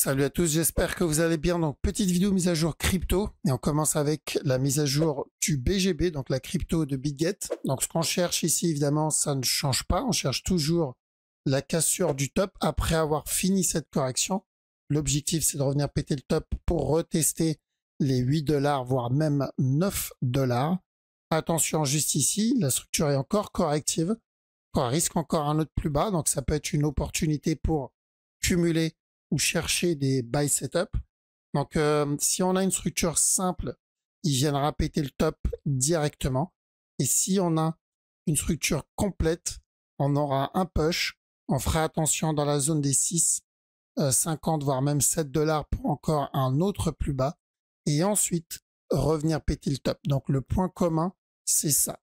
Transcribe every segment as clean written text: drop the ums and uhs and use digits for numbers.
Salut à tous, j'espère que vous allez bien. Donc, petite vidéo mise à jour crypto. Et on commence avec la mise à jour du BGB, donc la crypto de Bitget. Donc, ce qu'on cherche ici, évidemment, ça ne change pas. On cherche toujours la cassure du top après avoir fini cette correction. L'objectif, c'est de revenir péter le top pour retester les 8 $, voire même 9 $. Attention, juste ici, la structure est encore corrective. On risque encore un autre plus bas. Donc, ça peut être une opportunité pour cumuler ou chercher des buy setup. Donc, si on a une structure simple, il viendra péter le top directement. Et si on a une structure complète, on aura un push. On fera attention dans la zone des 6, 50, voire même 7 $ pour encore un autre plus bas. Et ensuite, revenir péter le top. Donc, le point commun, c'est ça.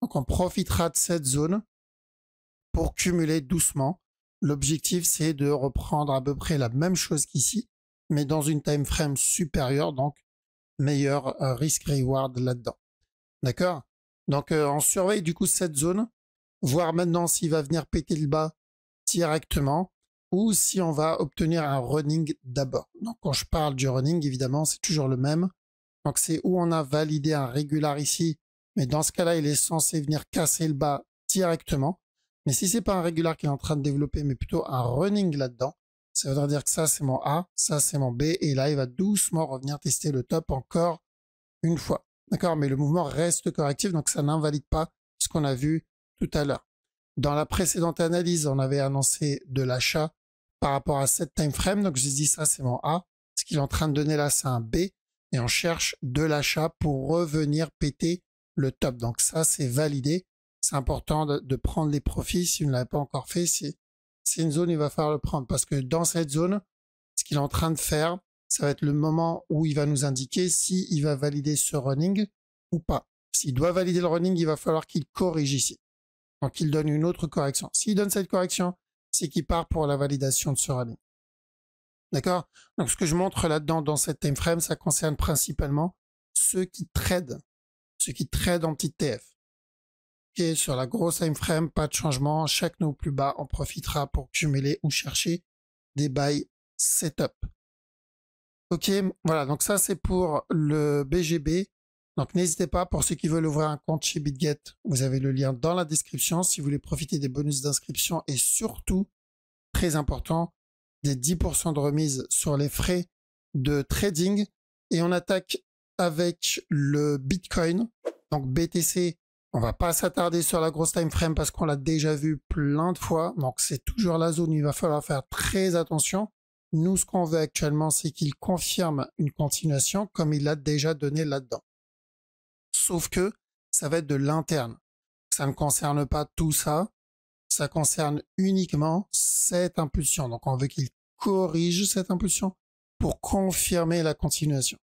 Donc, on profitera de cette zone pour cumuler doucement. L'objectif, c'est de reprendre à peu près la même chose qu'ici, mais dans une time frame supérieure, donc meilleur risk-reward là-dedans. D'accord? Donc, on surveille du coup cette zone, voir maintenant s'il va venir péter le bas directement ou si on va obtenir un running d'abord. Donc, quand je parle du running, évidemment, c'est toujours le même. Donc, c'est où on a validé un régular ici, mais dans ce cas-là, il est censé venir casser le bas directement. Mais si c'est pas un régular qui est en train de développer, mais plutôt un running là-dedans, ça voudrait dire que ça c'est mon A, ça c'est mon B, et là il va doucement revenir tester le top encore une fois. D'accord? Mais le mouvement reste correctif, donc ça n'invalide pas ce qu'on a vu tout à l'heure. Dans la précédente analyse, on avait annoncé de l'achat par rapport à cette time frame, donc j'ai dit ça c'est mon A. Ce qu'il est en train de donner là, c'est un B, et on cherche de l'achat pour revenir péter le top. Donc ça c'est validé. C'est important de prendre les profits. Si vous ne l'avez pas encore fait, c'est une zone, il va falloir le prendre. Parce que dans cette zone, ce qu'il est en train de faire, ça va être le moment où il va nous indiquer s'il va valider ce running ou pas. S'il doit valider le running, il va falloir qu'il corrige ici. Donc, il donne une autre correction. S'il donne cette correction, c'est qu'il part pour la validation de ce running. D'accord? Donc, ce que je montre là-dedans, dans cette time frame, ça concerne principalement ceux qui tradent en petite TF. Sur la grosse time frame, pas de changement. Chaque nœud plus bas, on profitera pour cumuler ou chercher des buy setup. Ok, voilà, donc ça c'est pour le BGB. Donc n'hésitez pas, pour ceux qui veulent ouvrir un compte chez Bitget, vous avez le lien dans la description si vous voulez profiter des bonus d'inscription et surtout, très important, des 10% de remise sur les frais de trading. Et on attaque avec le Bitcoin, donc BTC. On va pas s'attarder sur la grosse time frame parce qu'on l'a déjà vu plein de fois. Donc c'est toujours la zone où il va falloir faire très attention. Nous, ce qu'on veut actuellement, c'est qu'il confirme une continuation comme il l'a déjà donné là-dedans. Sauf que ça va être de l'interne. Ça ne concerne pas tout ça. Ça concerne uniquement cette impulsion. Donc on veut qu'il corrige cette impulsion pour confirmer la continuation.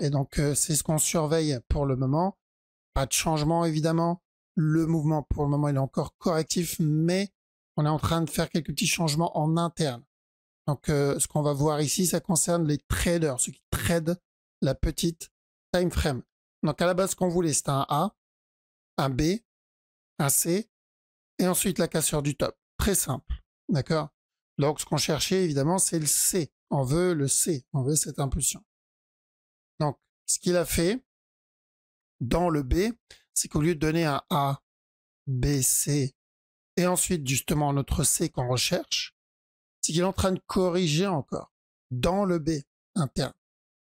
Et donc c'est ce qu'on surveille pour le moment. Pas de changement, évidemment. Le mouvement, pour le moment, il est encore correctif, mais on est en train de faire quelques petits changements en interne. Donc, ce qu'on va voir ici, ça concerne les traders, ceux qui tradent la petite time frame. Donc, à la base, ce qu'on voulait, c'était un A, un B, un C, et ensuite la cassure du top. Très simple. D'accord? Donc, ce qu'on cherchait, évidemment, c'est le C. On veut le C. On veut cette impulsion. Donc, ce qu'il a fait, dans le B, c'est qu'au lieu de donner un A, B, C, et ensuite justement notre C qu'on recherche, c'est qu'il est en train de corriger encore dans le B interne.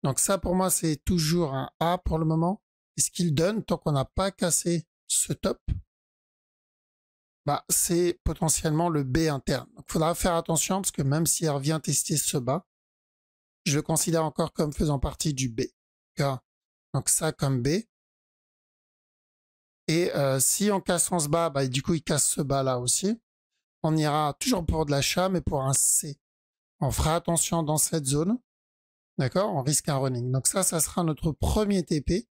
Donc ça pour moi c'est toujours un A pour le moment. Et ce qu'il donne, tant qu'on n'a pas cassé ce top, bah, c'est potentiellement le B interne. Donc il faudra faire attention parce que même si elle revient tester ce bas, je le considère encore comme faisant partie du B. Donc ça comme B. Et si en cassant ce bas, bah, du coup il casse ce bas là aussi, on ira toujours pour de l'achat, mais pour un C. On fera attention dans cette zone, d'accord? On risque un running. Donc ça sera notre premier TP,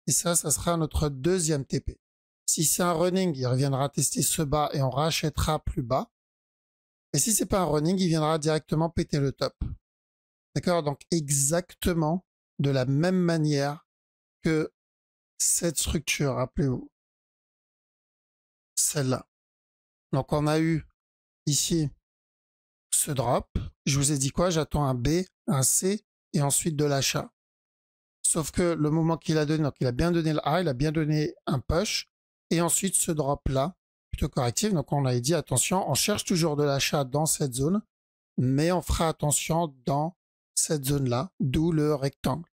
et ça sera notre deuxième TP. Si c'est un running, il reviendra tester ce bas et on rachètera plus bas. Et si c'est pas un running, il viendra directement péter le top. D'accord? Donc exactement de la même manière que cette structure, rappelez-vous. Celle-là. Donc on a eu ici ce drop, je vous ai dit quoi? J'attends un B, un C et ensuite de l'achat. Sauf que le moment qu'il a donné, donc il a bien donné le A, il a bien donné un push et ensuite ce drop là, plutôt correctif. Donc on a dit attention, on cherche toujours de l'achat dans cette zone, mais on fera attention dans cette zone là, d'où le rectangle.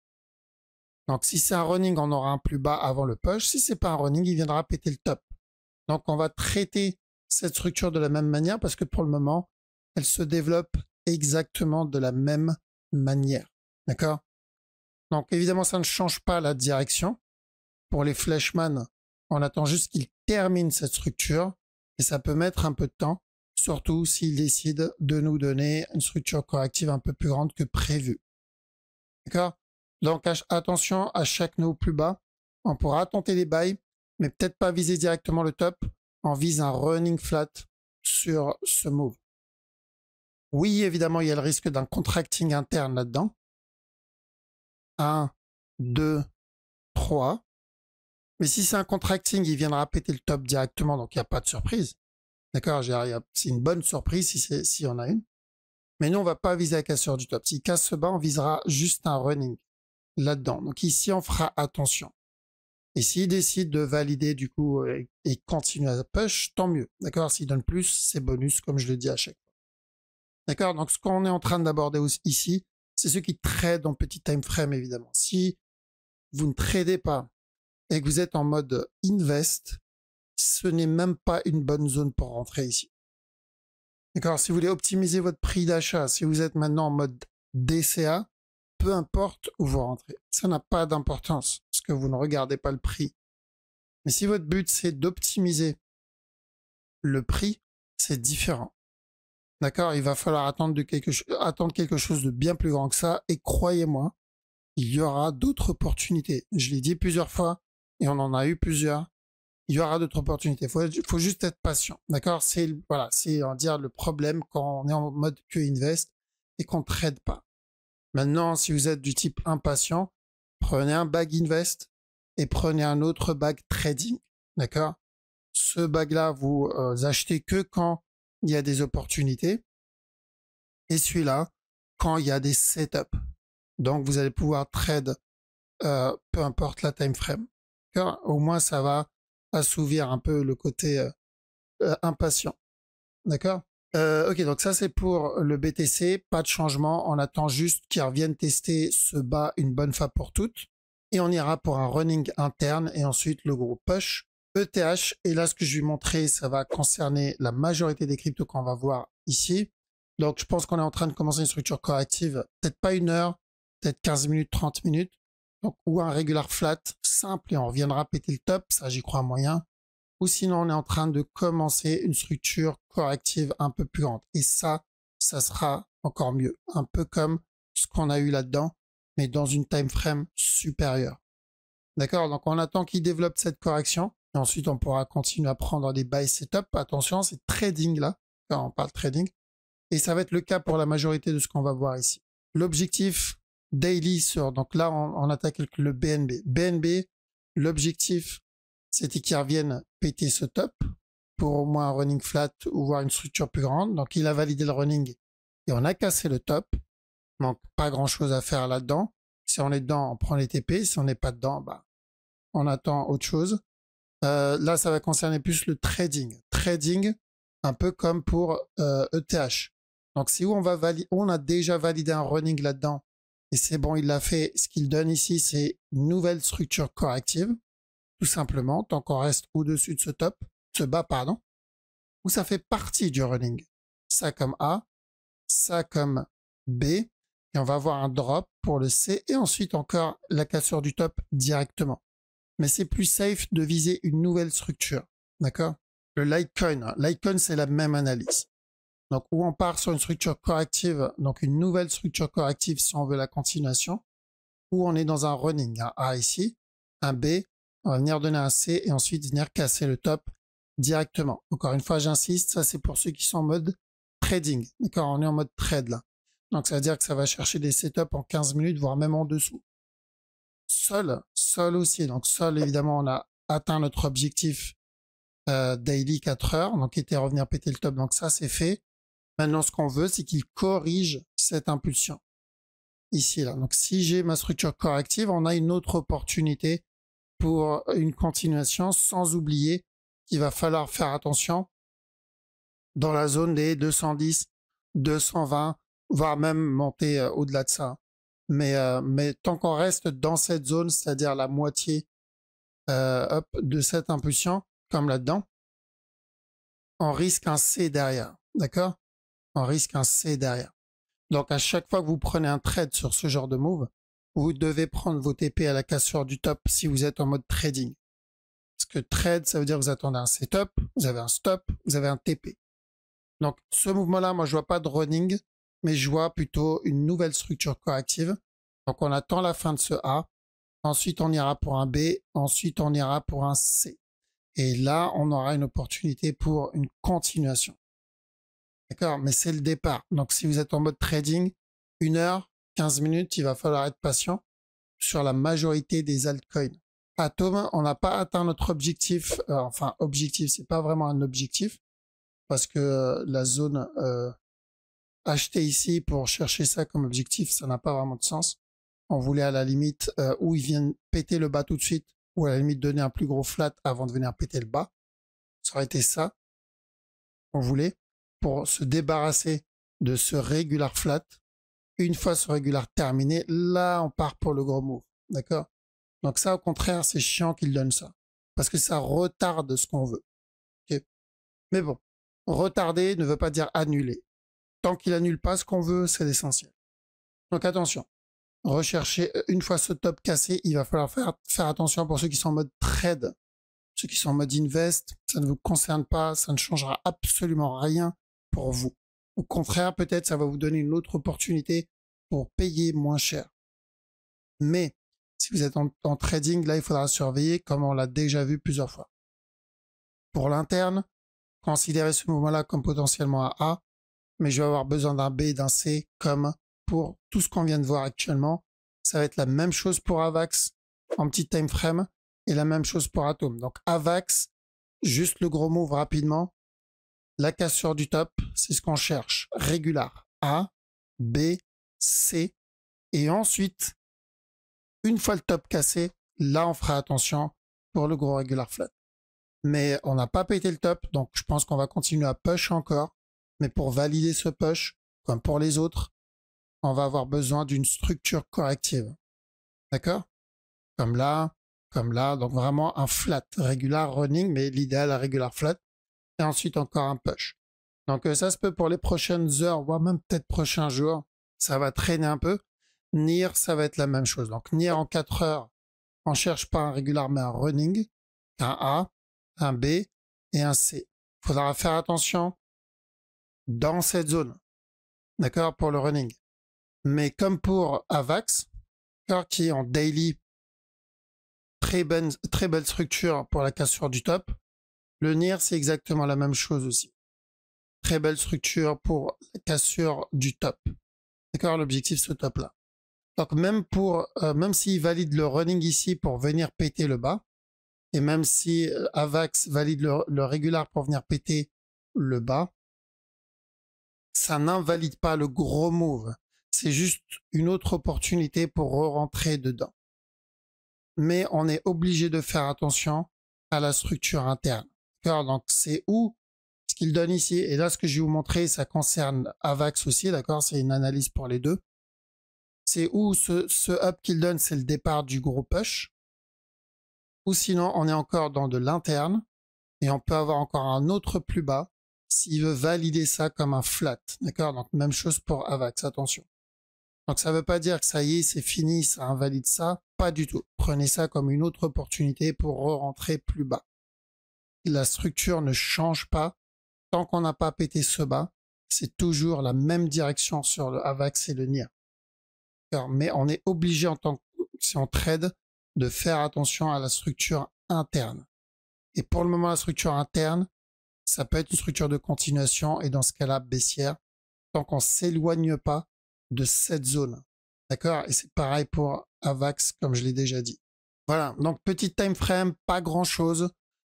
Donc si c'est un running, on aura un plus bas avant le push. Si c'est pas un running, il viendra péter le top. Donc on va traiter cette structure de la même manière parce que pour le moment, elle se développe exactement de la même manière. D'accord? Donc évidemment, ça ne change pas la direction. Pour les flashman, on attend juste qu'ils terminent cette structure et ça peut mettre un peu de temps, surtout s'ils décident de nous donner une structure corrective un peu plus grande que prévu. D'accord? Donc attention à chaque nœud plus bas. On pourra tenter les buys, mais peut-être pas viser directement le top. On vise un running flat sur ce move. Oui, évidemment, il y a le risque d'un contracting interne là-dedans. 1, 2, 3. Mais si c'est un contracting, il viendra péter le top directement, donc il n'y a pas de surprise. D'accord? C'est une bonne surprise si on a une. Mais nous, on ne va pas viser la cassure du top. S'il casse ce bas, on visera juste un running là-dedans. Donc ici, on fera attention. Et s'il décide de valider du coup et continuer à push, tant mieux. D'accord? S'il donne plus, c'est bonus, comme je le dis à chaque fois. D'accord? Donc ce qu'on est en train d'aborder ici, c'est ceux qui tradent en petit time frame, évidemment. Si vous ne tradez pas et que vous êtes en mode invest, ce n'est même pas une bonne zone pour rentrer ici. D'accord? Si vous voulez optimiser votre prix d'achat, si vous êtes maintenant en mode DCA, peu importe où vous rentrez. Ça n'a pas d'importance parce que vous ne regardez pas le prix. Mais si votre but c'est d'optimiser le prix, c'est différent. D'accord? Il va falloir attendre quelque chose de bien plus grand que ça. Et croyez-moi, il y aura d'autres opportunités. Je l'ai dit plusieurs fois et on en a eu plusieurs. Il y aura d'autres opportunités. Il faut juste être patient. D'accord? C'est on va dire le problème quand on est en mode que invest et qu'on ne trade pas. Maintenant, si vous êtes du type impatient, prenez un bag invest et prenez un autre bag trading. D'accord? Ce bag-là, vous achetez que quand il y a des opportunités. Et celui-là, quand il y a des setups. Donc, vous allez pouvoir trade peu importe la time frame. Au moins, ça va assouvir un peu le côté impatient. D'accord? Ok, donc ça c'est pour le BTC, pas de changement, on attend juste qu'ils reviennent tester ce bas une bonne fois pour toutes, et on ira pour un running interne, et ensuite le gros push. ETH, et là ce que je vais montrer, ça va concerner la majorité des cryptos qu'on va voir ici. Donc je pense qu'on est en train de commencer une structure corrective, peut-être pas 1 heure, peut-être 15 minutes, 30 minutes, donc ou un regular flat simple, et on reviendra péter le top, ça j'y crois moyen. Ou sinon on est en train de commencer une structure corrective un peu plus grande. Et ça sera encore mieux. Un peu comme ce qu'on a eu là-dedans, mais dans une time frame supérieure. D'accord? Donc on attend qu'il développe cette correction. Et ensuite on pourra continuer à prendre des buy setup. Attention, c'est trading là, quand on parle trading. Et ça va être le cas pour la majorité de ce qu'on va voir ici. L'objectif daily donc là on attaque avec le BNB. BNB, l'objectif c'était qu'ils reviennent péter ce top pour au moins un running flat ou voir une structure plus grande. Donc il a validé le running et on a cassé le top. Donc pas grand chose à faire là-dedans. Si on est dedans, on prend les TP. Si on n'est pas dedans, bah, on attend autre chose. Là, ça va concerner plus le trading. Trading, un peu comme pour ETH. Donc si on a déjà validé un running là-dedans et c'est bon, il l'a fait. Ce qu'il donne ici, c'est une nouvelle structure corrective. Tout simplement, tant qu'on reste au-dessus de ce bas, pardon, où ça fait partie du running. Ça comme A, ça comme B, et on va avoir un drop pour le C, et ensuite encore la cassure du top directement. Mais c'est plus safe de viser une nouvelle structure, d'accord? Le Litecoin, Litecoin c'est la même analyse. Donc où on part sur une structure corrective, donc une nouvelle structure corrective si on veut la continuation, ou on est dans un running, un A ici, un B, on va venir donner un C et ensuite venir casser le top directement. Encore une fois, j'insiste, ça c'est pour ceux qui sont en mode trading. D'accord, on est en mode trade là. Donc ça veut dire que ça va chercher des setups en 15 minutes, voire même en dessous. Sol aussi. Donc Sol, évidemment, on a atteint notre objectif daily 4 heures, donc était revenir péter le top. Donc ça c'est fait. Maintenant, ce qu'on veut, c'est qu'il corrige cette impulsion. Ici, là. Donc, si j'ai ma structure corrective, on a une autre opportunité pour une continuation, sans oublier qu'il va falloir faire attention dans la zone des 210, 220, voire même monter au-delà de ça. Mais tant qu'on reste dans cette zone, c'est-à-dire la moitié de cette impulsion, comme là-dedans, on risque un C derrière, d'accord? On risque un C derrière. Donc à chaque fois que vous prenez un trade sur ce genre de move, vous devez prendre vos TP à la cassure du top si vous êtes en mode trading. Parce que trade, ça veut dire que vous attendez un setup, vous avez un stop, vous avez un TP. Donc ce mouvement-là, moi je vois pas de running, mais je vois plutôt une nouvelle structure corrective. Donc on attend la fin de ce A, ensuite on ira pour un B, ensuite on ira pour un C. Et là, on aura une opportunité pour une continuation. D'accord? Mais c'est le départ. Donc si vous êtes en mode trading, 1 heure, 15 minutes, il va falloir être patient sur la majorité des altcoins. Atom, on n'a pas atteint notre objectif. Enfin, objectif, c'est pas vraiment un objectif parce que la zone achetée ici pour chercher ça comme objectif, ça n'a pas vraiment de sens. On voulait à la limite où ils viennent péter le bas tout de suite ou à la limite donner un plus gros flat avant de venir péter le bas. Ça aurait été ça qu'on voulait pour se débarrasser de ce regular flat. Une fois ce regular terminé, là, on part pour le gros move. D'accord? Donc ça, au contraire, c'est chiant qu'il donne ça. Parce que ça retarde ce qu'on veut. Okay? Mais bon, retarder ne veut pas dire annuler. Tant qu'il annule pas ce qu'on veut, c'est l'essentiel. Donc attention, rechercher, une fois ce top cassé, il va falloir faire attention pour ceux qui sont en mode trade. Ceux qui sont en mode invest, ça ne vous concerne pas, ça ne changera absolument rien pour vous. Au contraire, peut-être ça va vous donner une autre opportunité pour payer moins cher. Mais si vous êtes en trading, là, il faudra surveiller comme on l'a déjà vu plusieurs fois. Pour l'interne, considérez ce mouvement-là comme potentiellement un A, mais je vais avoir besoin d'un B et d'un C comme pour tout ce qu'on vient de voir actuellement. Ça va être la même chose pour AVAX en petit time frame et la même chose pour Atom. Donc AVAX, juste le gros move rapidement. La cassure du top, c'est ce qu'on cherche. Régular. A, B, C. Et ensuite, une fois le top cassé, là, on fera attention pour le gros regular flat. Mais on n'a pas pété le top, donc je pense qu'on va continuer à push encore. Mais pour valider ce push, comme pour les autres, on va avoir besoin d'une structure corrective. D'accord? Comme là, donc vraiment un flat, regular running, mais l'idéal, un regular flat. Et ensuite encore un push. Donc ça se peut pour les prochaines heures, voire même peut-être prochains jours. Ça va traîner un peu. NIR, ça va être la même chose. Donc NIR en 4 heures, on cherche pas un regular mais un running, un A, un B et un C. Il faudra faire attention dans cette zone. D'accord? Pour le running. Mais comme pour AVAX, qui est en daily, très belle structure pour la cassure du top. Le NIR, c'est exactement la même chose aussi. Très belle structure pour la cassure du top. D'accord? L'objectif, ce top-là. Donc, même s'il valide le running ici pour venir péter le bas, et même si AVAX valide le régular pour venir péter le bas, ça n'invalide pas le gros move. C'est juste une autre opportunité pour rentrer dedans. Mais on est obligé de faire attention à la structure interne. D'accord? Donc, c'est où ce qu'il donne ici. Et là, ce que je vais vous montrer, ça concerne AVAX aussi. D'accord? C'est une analyse pour les deux. C'est où ce up qu'il donne, c'est le départ du gros push. Ou sinon, on est encore dans de l'interne. Et on peut avoir encore un autre plus bas s'il veut valider ça comme un flat. D'accord? Donc, même chose pour AVAX. Attention. Donc, ça ne veut pas dire que ça y est, c'est fini, ça invalide ça. Pas du tout. Prenez ça comme une autre opportunité pour rentrer plus bas. La structure ne change pas. Tant qu'on n'a pas pété ce bas, c'est toujours la même direction sur le AVAX et le NIR. Mais on est obligé en tant que si on trade de faire attention à la structure interne. Et pour le moment, la structure interne, ça peut être une structure de continuation et dans ce cas-là, baissière, tant qu'on s'éloigne pas de cette zone. D'accord? Et c'est pareil pour AVAX, comme je l'ai déjà dit. Voilà, donc petit time frame, pas grand-chose.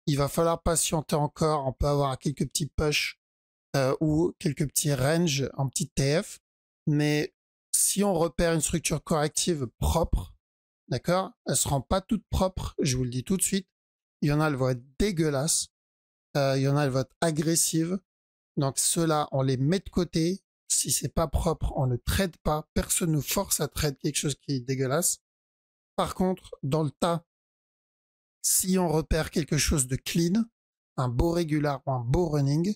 Il va falloir patienter encore. On peut avoir quelques petits push ou quelques petits ranges en petits TF. Mais si on repère une structure corrective propre, d'accord, elle se rend pas toute propre, je vous le dis tout de suite. Il y en a, elles vont être dégueulasses. Il y en a, elles vont être agressives. Donc ceux-là, on les met de côté. Si c'est pas propre, on ne trade pas. Personne ne force à trade quelque chose qui est dégueulasse. Par contre, dans le tas, si on repère quelque chose de clean, un beau régular ou un beau running,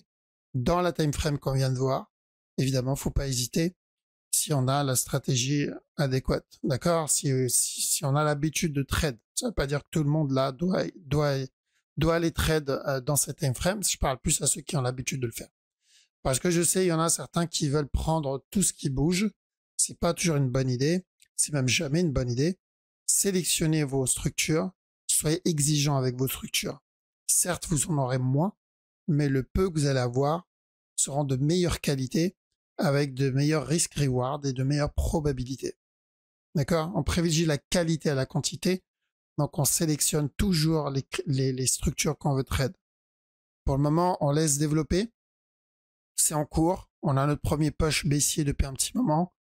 dans la time frame qu'on vient de voir, évidemment, faut pas hésiter si on a la stratégie adéquate. D'accord? Si on a l'habitude de trade. Ça veut pas dire que tout le monde là doit aller trade dans cette time frame. Je parle plus à ceux qui ont l'habitude de le faire. Parce que je sais, il y en a certains qui veulent prendre tout ce qui bouge. C'est pas toujours une bonne idée. C'est même jamais une bonne idée. Sélectionnez vos structures. Soyez exigeants avec vos structures. Certes, vous en aurez moins, mais le peu que vous allez avoir seront de meilleure qualité avec de meilleurs risk-reward et de meilleures probabilités. D'accord? On privilégie la qualité à la quantité. Donc, on sélectionne toujours les structures qu'on veut trade. Pour le moment, on laisse développer. C'est en cours. On a notre premier push baissier depuis un petit moment.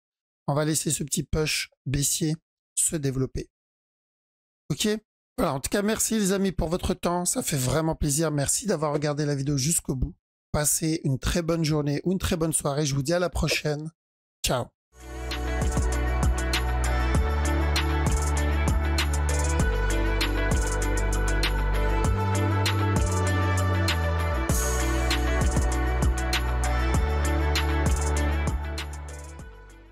On va laisser ce petit push baissier se développer. Ok? Voilà, en tout cas, merci les amis pour votre temps. Ça fait vraiment plaisir. Merci d'avoir regardé la vidéo jusqu'au bout. Passez une très bonne journée ou une très bonne soirée. Je vous dis à la prochaine. Ciao.